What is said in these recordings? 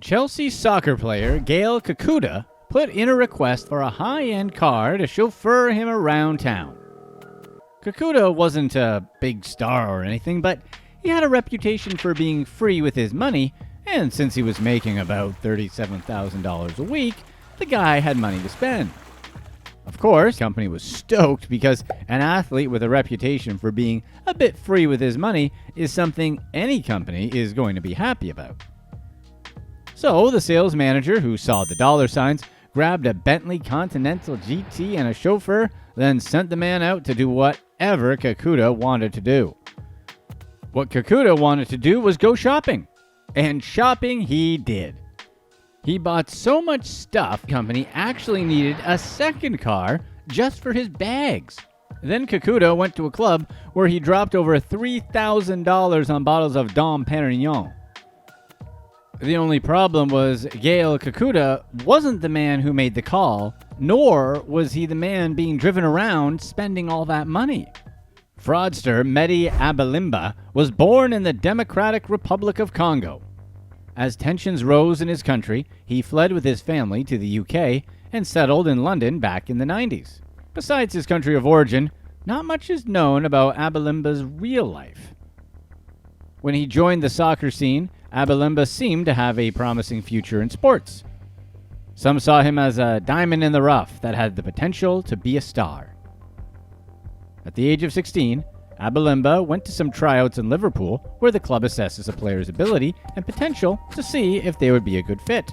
Chelsea soccer player Gael Kakuda put in a request for a high-end car to chauffeur him around town. Kakuda wasn't a big star or anything, but he had a reputation for being free with his money, and since he was making about $37,000 a week, the guy had money to spend. Of course, the company was stoked because an athlete with a reputation for being a bit free with his money is something any company is going to be happy about. So the sales manager, who saw the dollar signs, grabbed a Bentley Continental GT and a chauffeur, then sent the man out to do whatever Kakuda wanted to do. What Kakuda wanted to do was go shopping. And shopping he did. He bought so much stuff, the company actually needed a second car just for his bags. Then Kakuda went to a club where he dropped over $3,000 on bottles of Dom Perignon. The only problem was Gael Kakuta wasn't the man who made the call, nor was he the man being driven around spending all that money. Fraudster Medi Abalimba was born in the Democratic Republic of Congo. As tensions rose in his country, he fled with his family to the UK and settled in London back in the 90s. Besides his country of origin, not much is known about Abalimba's real life. When he joined the soccer scene, Abalimba seemed to have a promising future in sports. Some saw him as a diamond in the rough that had the potential to be a star. At the age of 16, Abalimba went to some tryouts in Liverpool where the club assesses a player's ability and potential to see if they would be a good fit.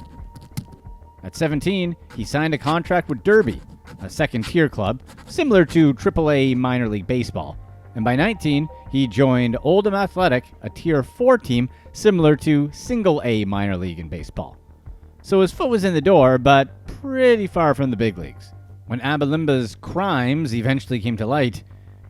At 17, he signed a contract with Derby, a second-tier club similar to AAA minor league baseball. And by 19, he joined Oldham Athletic, a Tier 4 team similar to Single A minor league in baseball. So his foot was in the door, but pretty far from the big leagues. When Abalimba's crimes eventually came to light,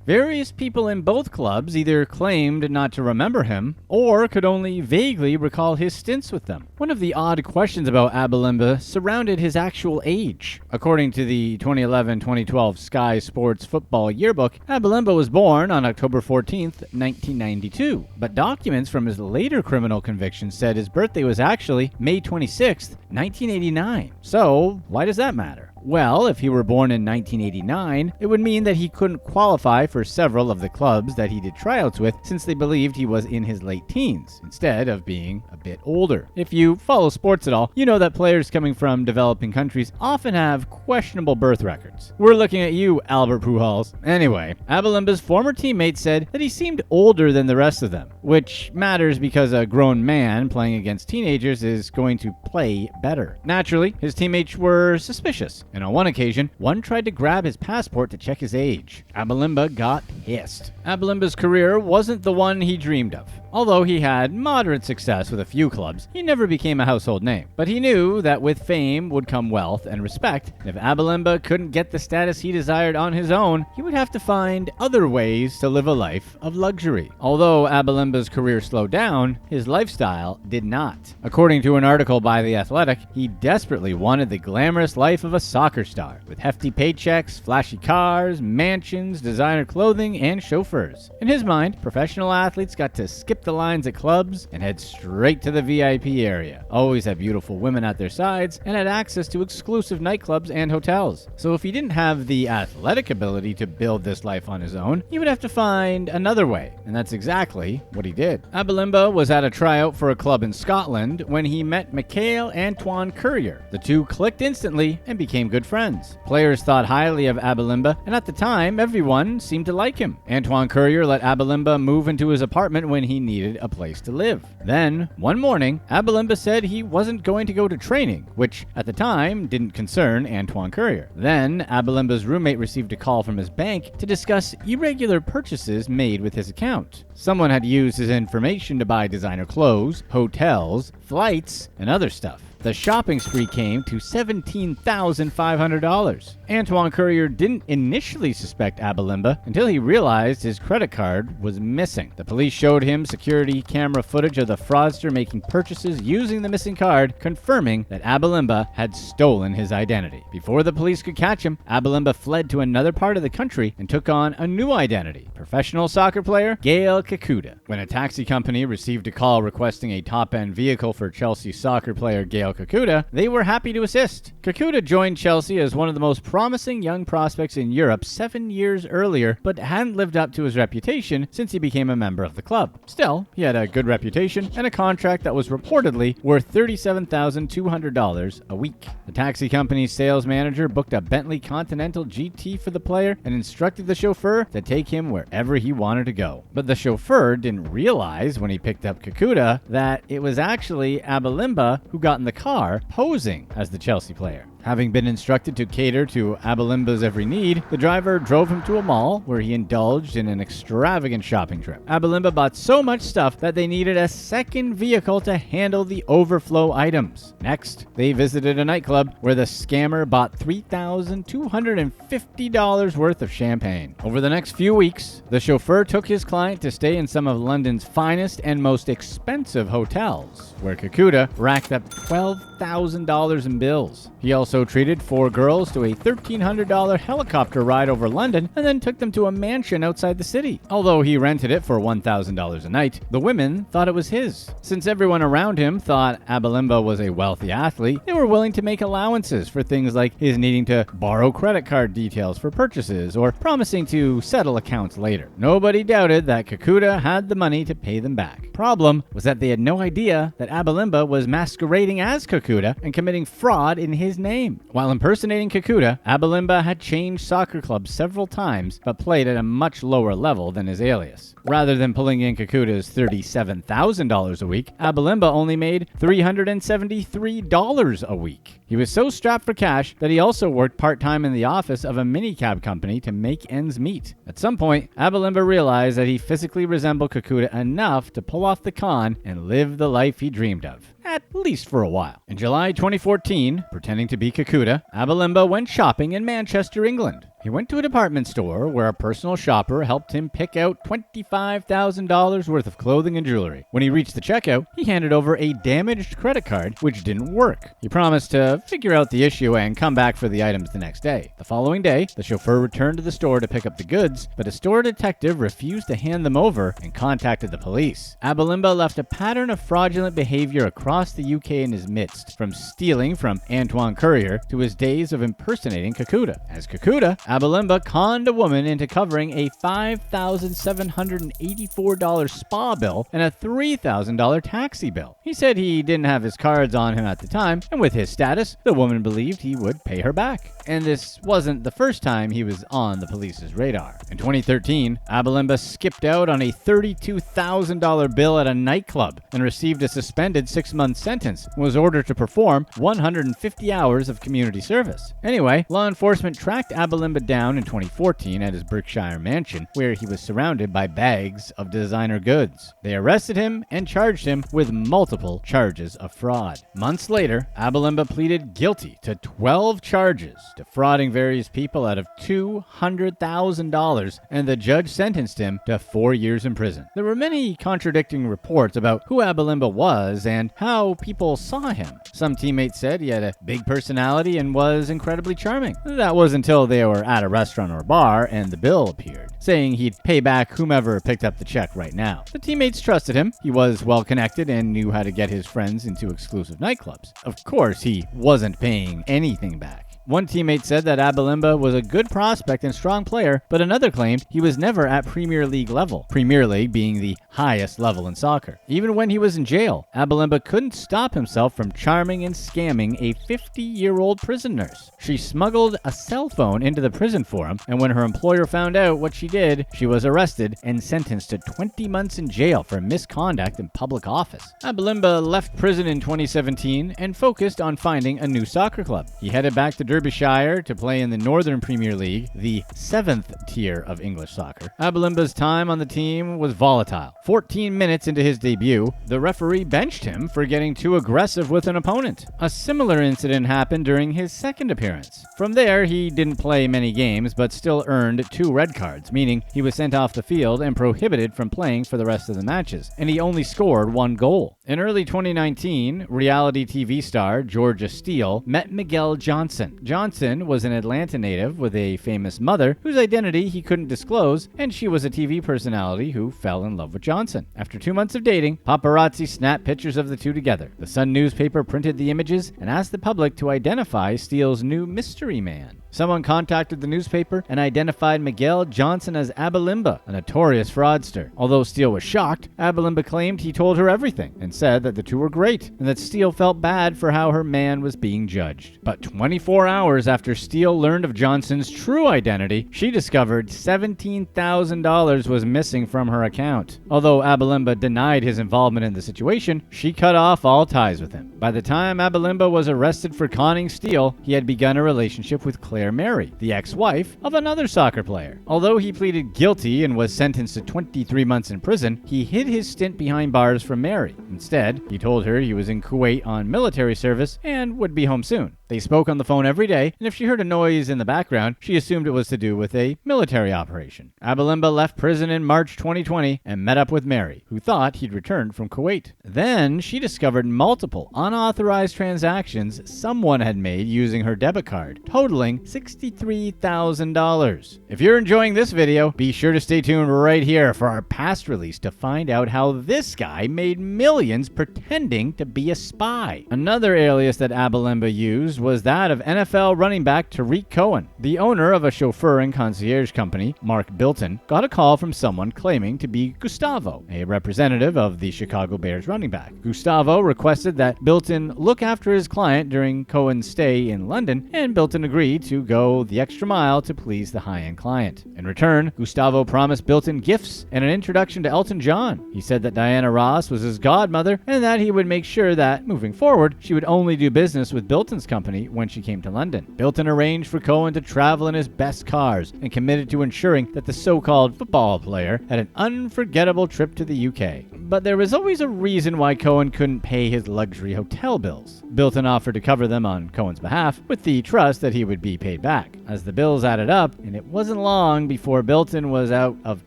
various people in both clubs either claimed not to remember him or could only vaguely recall his stints with them. One of the odd questions about Abalimba surrounded his actual age. According to the 2011-2012 Sky Sports Football Yearbook, Abalimba was born on October 14th, 1992, but documents from his later criminal convictions said his birthday was actually May 26th, 1989. So, why does that matter? Well, if he were born in 1989, it would mean that he couldn't qualify for several of the clubs that he did tryouts with since they believed he was in his late teens, instead of being a bit older. If you follow sports at all, you know that players coming from developing countries often have questionable birth records. We're looking at you, Albert Pujols. Anyway, Abalimba's former teammate said that he seemed older than the rest of them, which matters because a grown man playing against teenagers is going to play better. Naturally, his teammates were suspicious, and on one occasion, one tried to grab his passport to check his age. Abalimba got pissed. Abalimba's career wasn't the one he dreamed of. Although he had moderate success with a few clubs, he never became a household name. But he knew that with fame would come wealth and respect, and if Abalimba couldn't get the status he desired on his own, he would have to find other ways to live a life of luxury. Although Abalimba's career slowed down, his lifestyle did not. According to an article by The Athletic, he desperately wanted the glamorous life of a soccer star, with hefty paychecks, flashy cars, mansions, designer clothing, and chauffeurs. In his mind, professional athletes got to skip the lines at clubs and head straight to the VIP area, always had beautiful women at their sides, and had access to exclusive nightclubs and hotels. So if he didn't have the athletic ability to build this life on his own, he would have to find another way, and that's exactly what he did. Abalimba was at a tryout for a club in Scotland when he met Michael Antoine Courier. The two clicked instantly and became good friends. Players thought highly of Abalimba, and at the time, everyone seemed to like him. Antoine Courier let Abalimba move into his apartment when he needed a place to live. Then, one morning, Abalimba said he wasn't going to go to training, which at the time didn't concern Antoine Courier. Then, Abalimba's roommate received a call from his bank to discuss irregular purchases made with his account. Someone had used his information to buy designer clothes, hotels, flights, and other stuff. the shopping spree came to $17,500. Antoine Courier didn't initially suspect Abalimba until he realized his credit card was missing. The police showed him security camera footage of the fraudster making purchases using the missing card, confirming that Abalimba had stolen his identity. Before the police could catch him, Abalimba fled to another part of the country and took on a new identity: professional soccer player Gael Kakuta. When a taxi company received a call requesting a top-end vehicle for Chelsea soccer player Gael Kakuta, they were happy to assist. Kakuta joined Chelsea as one of the most promising young prospects in Europe 7 years earlier, but hadn't lived up to his reputation since he became a member of the club. Still, he had a good reputation and a contract that was reportedly worth $37,200 a week. The taxi company's sales manager booked a Bentley Continental GT for the player and instructed the chauffeur to take him wherever he wanted to go. But the chauffeur didn't realize when he picked up Kakuta that it was actually Abalimba who got in the car posing as the Chelsea player. Having been instructed to cater to Abalimba's every need, the driver drove him to a mall where he indulged in an extravagant shopping trip. Abalimba bought so much stuff that they needed a second vehicle to handle the overflow items. Next, they visited a nightclub where the scammer bought $3,250 worth of champagne. Over the next few weeks, the chauffeur took his client to stay in some of London's finest and most expensive hotels, where Kakuta racked up $12,000 in bills. He also treated 4 girls to a $1,300 helicopter ride over London and then took them to a mansion outside the city. Although he rented it for $1,000 a night, the women thought it was his. Since everyone around him thought Abalimba was a wealthy athlete, they were willing to make allowances for things like his needing to borrow credit card details for purchases or promising to settle accounts later. Nobody doubted that Kakuta had the money to pay them back. Problem was that they had no idea that Abalimba was masquerading as Kakuta and committing fraud in his name. While impersonating Kakuta, Abalimba had changed soccer clubs several times but played at a much lower level than his alias. Rather than pulling in Kakuta's $37,000 a week, Abalimba only made $373 a week. He was so strapped for cash that he also worked part-time in the office of a minicab company to make ends meet. At some point, Abalimba realized that he physically resembled Kakuta enough to pull off the con and live the life he dreamed of, at least for a while. In July 2014, pretending to be Kakuta, Abalimba went shopping in Manchester, England. He went to a department store where a personal shopper helped him pick out $25,000 worth of clothing and jewelry. When he reached the checkout, he handed over a damaged credit card which didn't work. He promised to figure out the issue and come back for the items the next day. The following day, the chauffeur returned to the store to pick up the goods, but a store detective refused to hand them over and contacted the police. Abalimba left a pattern of fraudulent behavior across the UK in his midst, from stealing from Antoine Courier to his days of impersonating Kakuta. As Kakuta, Abalimba conned a woman into covering a $5,784 spa bill and a $3,000 taxi bill. He said he didn't have his cards on him at the time, and with his status, the woman believed he would pay her back. And this wasn't the first time he was on the police's radar. In 2013, Abalimba skipped out on a $32,000 bill at a nightclub and received a suspended 6-month sentence and was ordered to perform 150 hours of community service. Anyway, law enforcement tracked Abalimba down in 2014 at his Berkshire mansion, where he was surrounded by bags of designer goods. They arrested him and charged him with multiple charges of fraud. Months later, Abalimba pleaded guilty to 12 charges, defrauding various people out of $200,000, and the judge sentenced him to 4 years in prison. There were many contradicting reports about who Abalimba was and how people saw him. Some teammates said he had a big personality and was incredibly charming. That was until they were at a restaurant or bar and the bill appeared, saying he'd pay back whomever picked up the check right now. The teammates trusted him. He was well connected and knew how to get his friends into exclusive nightclubs. Of course, he wasn't paying anything back. One teammate said that Abalimba was a good prospect and strong player, but another claimed he was never at Premier League level, Premier League being the highest level in soccer. Even when he was in jail, Abalimba couldn't stop himself from charming and scamming a 50-year-old prison nurse. She smuggled a cell phone into the prison for him, and when her employer found out what she did, she was arrested and sentenced to 20 months in jail for misconduct in public office. Abalimba left prison in 2017 and focused on finding a new soccer club. He headed back to Derbyshire to play in the Northern Premier League, the 7th tier of English soccer. Abalimba's time on the team was volatile. 14 minutes into his debut, the referee benched him for getting too aggressive with an opponent. A similar incident happened during his second appearance. From there, he didn't play many games, but still earned 2 red cards, meaning he was sent off the field and prohibited from playing for the rest of the matches, and he only scored 1 goal. In early 2019, reality TV star Georgia Steele met Miguel Johnson. Johnson was an Atlanta native with a famous mother whose identity he couldn't disclose, and she was a TV personality who fell in love with Johnson. After 2 months of dating, paparazzi snapped pictures of the two together. The Sun newspaper printed the images and asked the public to identify Steele's new mystery man. Someone contacted the newspaper and identified Miguel Johnson as Abalimba, a notorious fraudster. Although Steele was shocked, Abalimba claimed he told her everything and said that the two were great and that Steele felt bad for how her man was being judged. But 24 hours after Steele learned of Johnson's true identity, she discovered $17,000 was missing from her account. Although Abalimba denied his involvement in the situation, she cut off all ties with him. By the time Abalimba was arrested for conning Steele, he had begun a relationship with Claire Mary, the ex-wife of another soccer player. Although he pleaded guilty and was sentenced to 23 months in prison, he hid his stint behind bars from Mary. Instead, he told her he was in Kuwait on military service and would be home soon. They spoke on the phone every day, and if she heard a noise in the background, she assumed it was to do with a military operation. Abalimba left prison in March 2020 and met up with Mary, who thought he'd returned from Kuwait. Then, she discovered multiple unauthorized transactions someone had made using her debit card, totaling $63,000. If you're enjoying this video, be sure to stay tuned right here for our past release to find out how this guy made millions pretending to be a spy. Another alias that Abalimba used was that of NFL running back Tariq Cohen. The owner of a chauffeur and concierge company, Mark Bilton, got a call from someone claiming to be Gustavo, a representative of the Chicago Bears running back. Gustavo requested that Bilton look after his client during Cohen's stay in London, and Bilton agreed to go the extra mile to please the high-end client. In return, Gustavo promised Bilton gifts and an introduction to Elton John. He said that Diana Ross was his godmother and that he would make sure that, moving forward, she would only do business with Bilton's company when she came to London. Bilton arranged for Cohen to travel in his best cars and committed to ensuring that the so-called football player had an unforgettable trip to the UK. But there was always a reason why Cohen couldn't pay his luxury hotel bills. Bilton offered to cover them on Cohen's behalf with the trust that he would be paid back. As the bills added up, and it wasn't long before Bilton was out of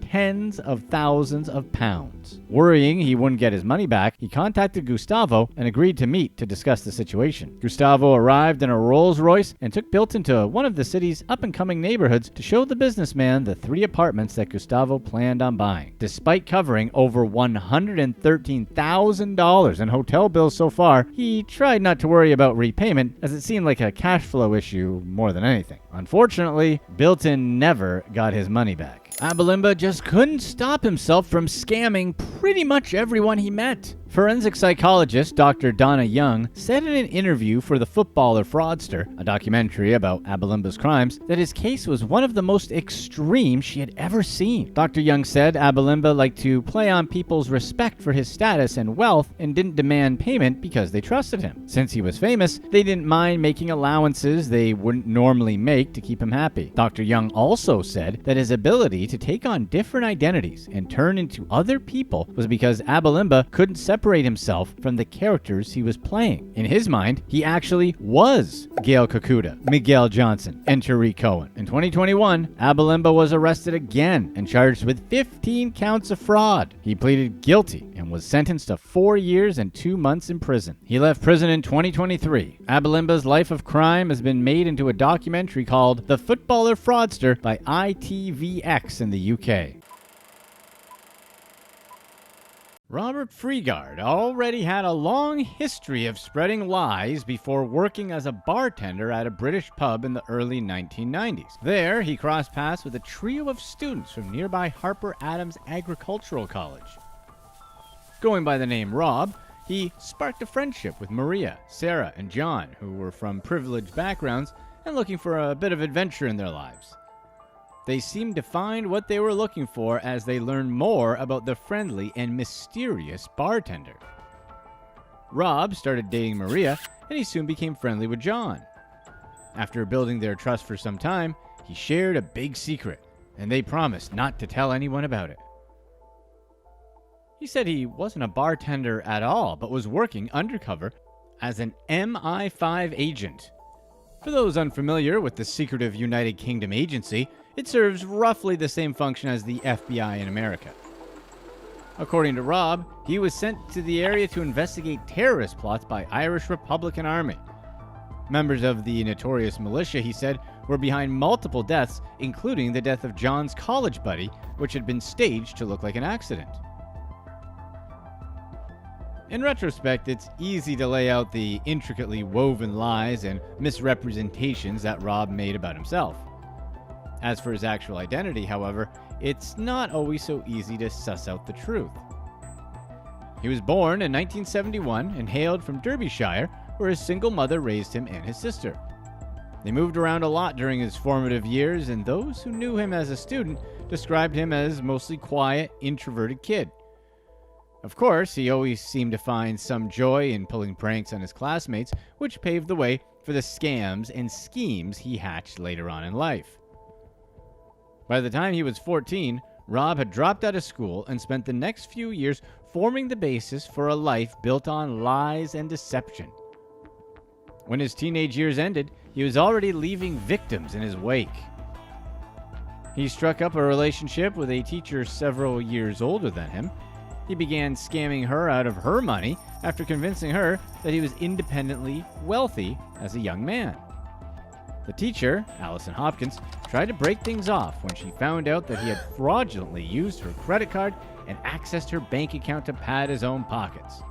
tens of thousands of pounds. Worrying he wouldn't get his money back, he contacted Gustavo and agreed to meet to discuss the situation. Gustavo arrived in a Rolls-Royce and took Bilton to one of the city's up-and-coming neighborhoods to show the businessman the 3 apartments that Gustavo planned on buying. Despite covering over $113,000 in hotel bills so far, he tried not to worry about repayment, as it seemed like a cash flow issue more than anything. Unfortunately, Bilton never got his money back. Abalimba just couldn't stop himself from scamming pretty much everyone he met. Forensic psychologist Dr. Donna Young said in an interview for The Footballer Fraudster, a documentary about Abalimba's crimes, that his case was one of the most extreme she had ever seen. Dr. Young said Abalimba liked to play on people's respect for his status and wealth and didn't demand payment because they trusted him. Since he was famous, they didn't mind making allowances they wouldn't normally make to keep him happy. Dr. Young also said that his ability to take on different identities and turn into other people was because Abalimba couldn't separate himself from the characters he was playing. In his mind, he actually was Gael Kakuta, Miguel Johnson, and Tariq Cohen. In 2021, Abalimba was arrested again and charged with 15 counts of fraud. He pleaded guilty and was sentenced to 4 years and 2 months in prison. He left prison in 2023. Abalimba's life of crime has been made into a documentary called The Footballer Fraudster by ITVX in the UK. Robert Freegard already had a long history of spreading lies before working as a bartender at a British pub in the early 1990s. There, he crossed paths with a trio of students from nearby Harper Adams Agricultural College. Going by the name Rob, he sparked a friendship with Maria, Sarah, and John, who were from privileged backgrounds and looking for a bit of adventure in their lives. They seemed to find what they were looking for as they learned more about the friendly and mysterious bartender. Rob started dating Maria, and he soon became friendly with John. After building their trust for some time, he shared a big secret, and they promised not to tell anyone about it. He said he wasn't a bartender at all, but was working undercover as an MI5 agent. For those unfamiliar with the secretive United Kingdom agency, it serves roughly the same function as the FBI in America. According to Rob, he was sent to the area to investigate terrorist plots by Irish Republican Army. Members of the notorious militia, he said, were behind multiple deaths, including the death of John's college buddy, which had been staged to look like an accident. In retrospect, it's easy to lay out the intricately woven lies and misrepresentations that Rob made about himself. As for his actual identity, however, it's not always so easy to suss out the truth. He was born in 1971 and hailed from Derbyshire, where his single mother raised him and his sister. They moved around a lot during his formative years, and those who knew him as a student described him as mostly quiet, introverted kid. Of course, he always seemed to find some joy in pulling pranks on his classmates, which paved the way for the scams and schemes he hatched later on in life. By the time he was 14, Rob had dropped out of school and spent the next few years forming the basis for a life built on lies and deception. When his teenage years ended, he was already leaving victims in his wake. He struck up a relationship with a teacher several years older than him. He began scamming her out of her money after convincing her that he was independently wealthy as a young man. The teacher, Allison Hopkins, tried to break things off when she found out that he had fraudulently used her credit card and accessed her bank account to pad his own pockets.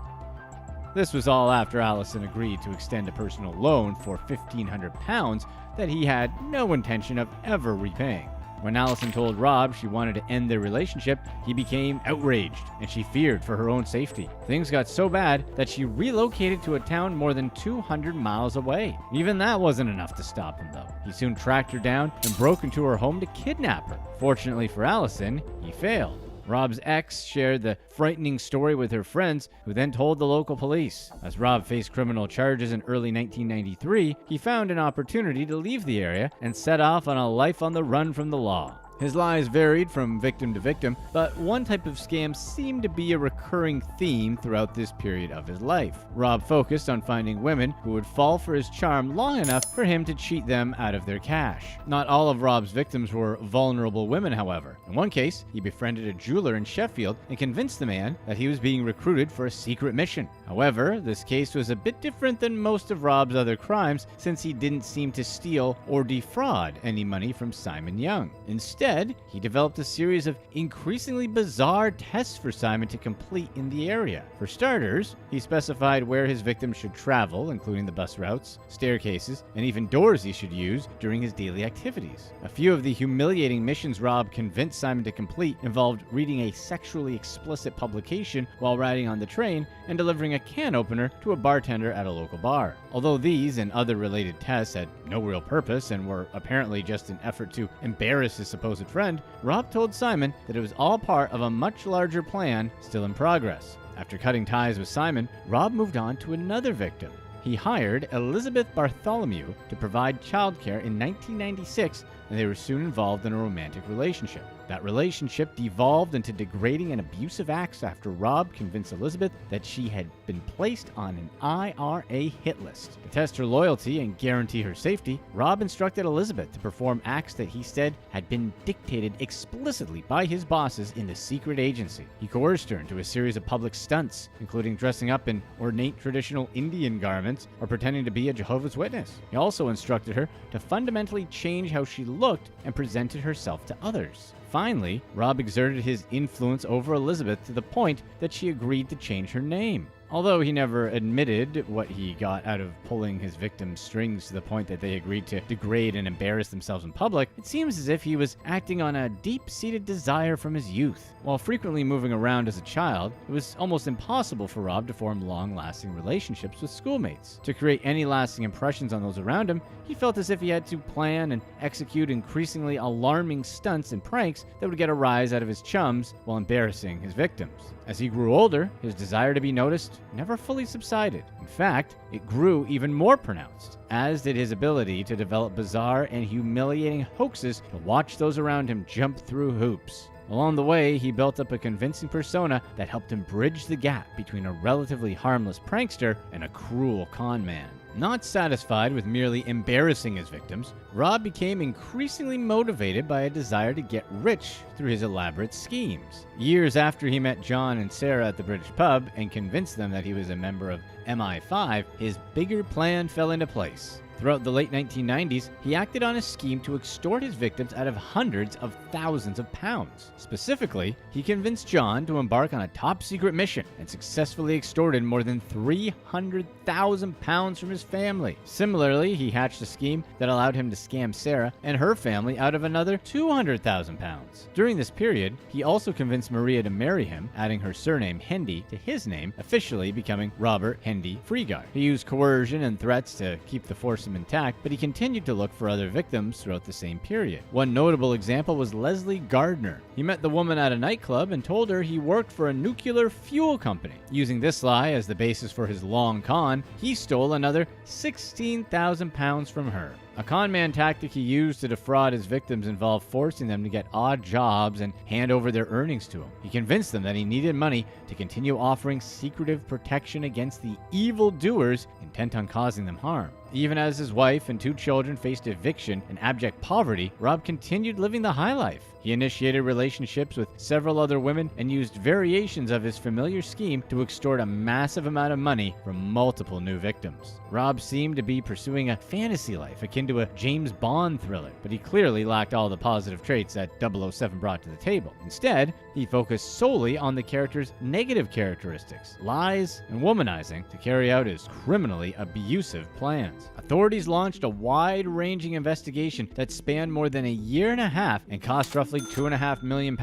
This was all after Allison agreed to extend a personal loan for £1,500 that he had no intention of ever repaying. When Allison told Rob she wanted to end their relationship, he became outraged, and she feared for her own safety. Things got so bad that she relocated to a town more than 200 miles away. Even that wasn't enough to stop him, though. He soon tracked her down and broke into her home to kidnap her. Fortunately for Allison, he failed. Rob's ex shared the frightening story with her friends, who then told the local police. As Rob faced criminal charges in early 1993, he found an opportunity to leave the area and set off on a life on the run from the law. His lies varied from victim to victim, but one type of scam seemed to be a recurring theme throughout this period of his life. Rob focused on finding women who would fall for his charm long enough for him to cheat them out of their cash. Not all of Rob's victims were vulnerable women, however. In one case, he befriended a jeweler in Sheffield and convinced the man that he was being recruited for a secret mission. However, this case was a bit different than most of Rob's other crimes, since he didn't seem to steal or defraud any money from Simon Young. Instead, he developed a series of increasingly bizarre tests for Simon to complete in the area. For starters, he specified where his victims should travel, including the bus routes, staircases, and even doors he should use during his daily activities. A few of the humiliating missions Rob convinced Simon to complete involved reading a sexually explicit publication while riding on the train and delivering a can opener to a bartender at a local bar. Although these and other related tests had no real purpose and were apparently just an effort to embarrass his supposed friend, Rob told Simon that it was all part of a much larger plan still in progress. After cutting ties with Simon, Rob moved on to another victim. He hired Elizabeth Bartholomew to provide childcare in 1996, and they were soon involved in a romantic relationship. That relationship devolved into degrading and abusive acts after Rob convinced Elizabeth that she had been placed on an IRA hit list. To test her loyalty and guarantee her safety, Rob instructed Elizabeth to perform acts that he said had been dictated explicitly by his bosses in the secret agency. He coerced her into a series of public stunts, including dressing up in ornate traditional Indian garments or pretending to be a Jehovah's Witness. He also instructed her to fundamentally change how she looked and presented herself to others. Finally, Rob exerted his influence over Elizabeth to the point that she agreed to change her name. Although he never admitted what he got out of pulling his victims' strings to the point that they agreed to degrade and embarrass themselves in public, it seems as if he was acting on a deep-seated desire from his youth. While frequently moving around as a child, it was almost impossible for Rob to form long-lasting relationships with schoolmates. To create any lasting impressions on those around him, he felt as if he had to plan and execute increasingly alarming stunts and pranks that would get a rise out of his chums while embarrassing his victims. As he grew older, his desire to be noticed never fully subsided. In fact, it grew even more pronounced, as did his ability to develop bizarre and humiliating hoaxes to watch those around him jump through hoops. Along the way, he built up a convincing persona that helped him bridge the gap between a relatively harmless prankster and a cruel con man. Not satisfied with merely embarrassing his victims, Rob became increasingly motivated by a desire to get rich through his elaborate schemes. Years after he met John and Sarah at the British pub and convinced them that he was a member of MI5, his bigger plan fell into place. Throughout the late 1990s, he acted on a scheme to extort his victims out of hundreds of thousands of pounds. Specifically, he convinced John to embark on a top-secret mission and successfully extorted more than 300,000 pounds from his family. Similarly, he hatched a scheme that allowed him to scam Sarah and her family out of another 200,000 pounds. During this period, he also convinced Maria to marry him, adding her surname Hendy to his name, officially becoming Robert Hendy Freegard. He used coercion and threats to keep the force intact, but he continued to look for other victims throughout the same period. One notable example was Leslie Gardner. He met the woman at a nightclub and told her he worked for a nuclear fuel company. Using this lie as the basis for his long con, he stole another 16,000 pounds from her. A con man tactic he used to defraud his victims involved forcing them to get odd jobs and hand over their earnings to him. He convinced them that he needed money to continue offering secretive protection against the evildoers intent on causing them harm. Even as his wife and 2 children faced eviction and abject poverty, Rob continued living the high life. He initiated relationships with several other women and used variations of his familiar scheme to extort a massive amount of money from multiple new victims. Rob seemed to be pursuing a fantasy life akin to a James Bond thriller, but he clearly lacked all the positive traits that 007 brought to the table. Instead, he focused solely on the character's negative characteristics, lies, and womanizing to carry out his criminally abusive plans. Authorities launched a wide-ranging investigation that spanned more than a year and a half and cost roughly £2.5 million.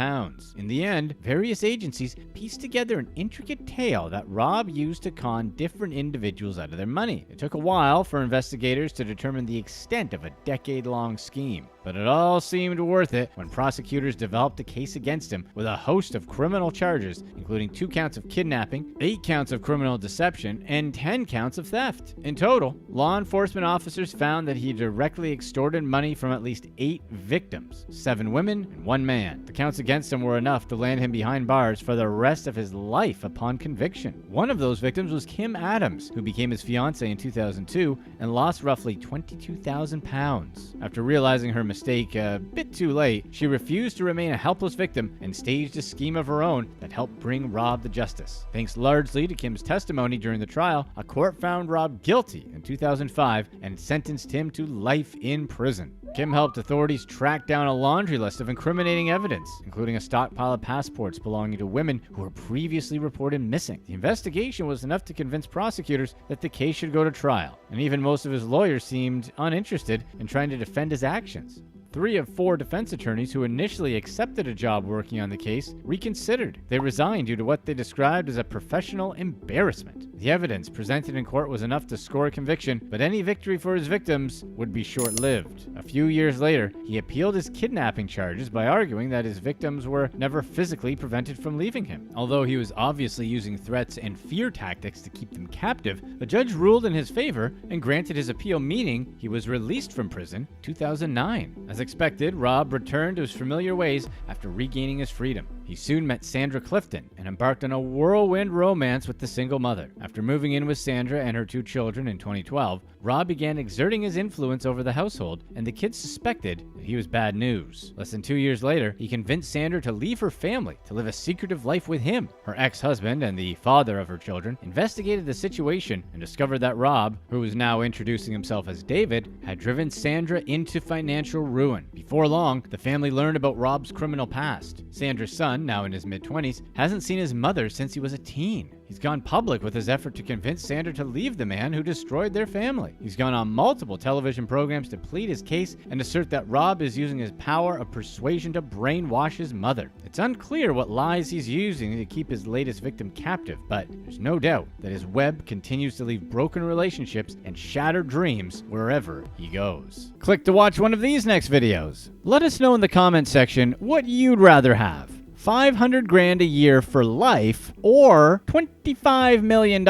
In the end, various agencies pieced together an intricate tale that Rob used to con different individuals out of their money. It took a while for investigators to determine the extent of a decade-long scheme, but it all seemed worth it when prosecutors developed a case against him with a host of criminal charges, including 2 counts of kidnapping, 8 counts of criminal deception, and 10 counts of theft. In total, law enforcement officers found that he directly extorted money from at least 8 victims, 7 women and 1 man. The counts against him were enough to land him behind bars for the rest of his life upon conviction. One of those victims was Kim Adams, who became his fiancée in 2002 and lost roughly 22,000 pounds. After realizing her mistake a bit too late, she refused to remain a helpless victim and staged a scheme of her own that helped bring Rob to justice. Thanks largely to Kim's testimony during the trial, a court found Rob guilty in 2005 and sentenced him to life in prison. Kim helped authorities track down a laundry list of incriminating evidence, including a stockpile of passports belonging to women who were previously reported missing. The investigation was enough to convince prosecutors that the case should go to trial, and even most of his lawyers seemed uninterested in trying to defend his actions. 3 of 4 defense attorneys who initially accepted a job working on the case reconsidered. They resigned due to what they described as a professional embarrassment. The evidence presented in court was enough to score a conviction, but any victory for his victims would be short-lived. A few years later, he appealed his kidnapping charges by arguing that his victims were never physically prevented from leaving him. Although he was obviously using threats and fear tactics to keep them captive, the judge ruled in his favor and granted his appeal, meaning he was released from prison in 2009. As expected, Rob returned to his familiar ways after regaining his freedom. He soon met Sandra Clifton and embarked on a whirlwind romance with the single mother. After moving in with Sandra and her 2 children in 2012, Rob began exerting his influence over the household, and the kids suspected that he was bad news. Less than 2 years later, he convinced Sandra to leave her family to live a secretive life with him. Her ex-husband and the father of her children investigated the situation and discovered that Rob, who was now introducing himself as David, had driven Sandra into financial ruin. Before long, the family learned about Rob's criminal past. Sandra's son, now in his mid-20s, hasn't seen his mother since he was a teen. He's gone public with his effort to convince Sandra to leave the man who destroyed their family. He's gone on multiple television programs to plead his case and assert that Rob is using his power of persuasion to brainwash his mother. It's unclear what lies he's using to keep his latest victim captive, but there's no doubt that his web continues to leave broken relationships and shattered dreams wherever he goes. Click to watch one of these next videos. Let us know in the comments section what you'd rather have: 500 grand a year for life or $25 million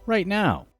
right now.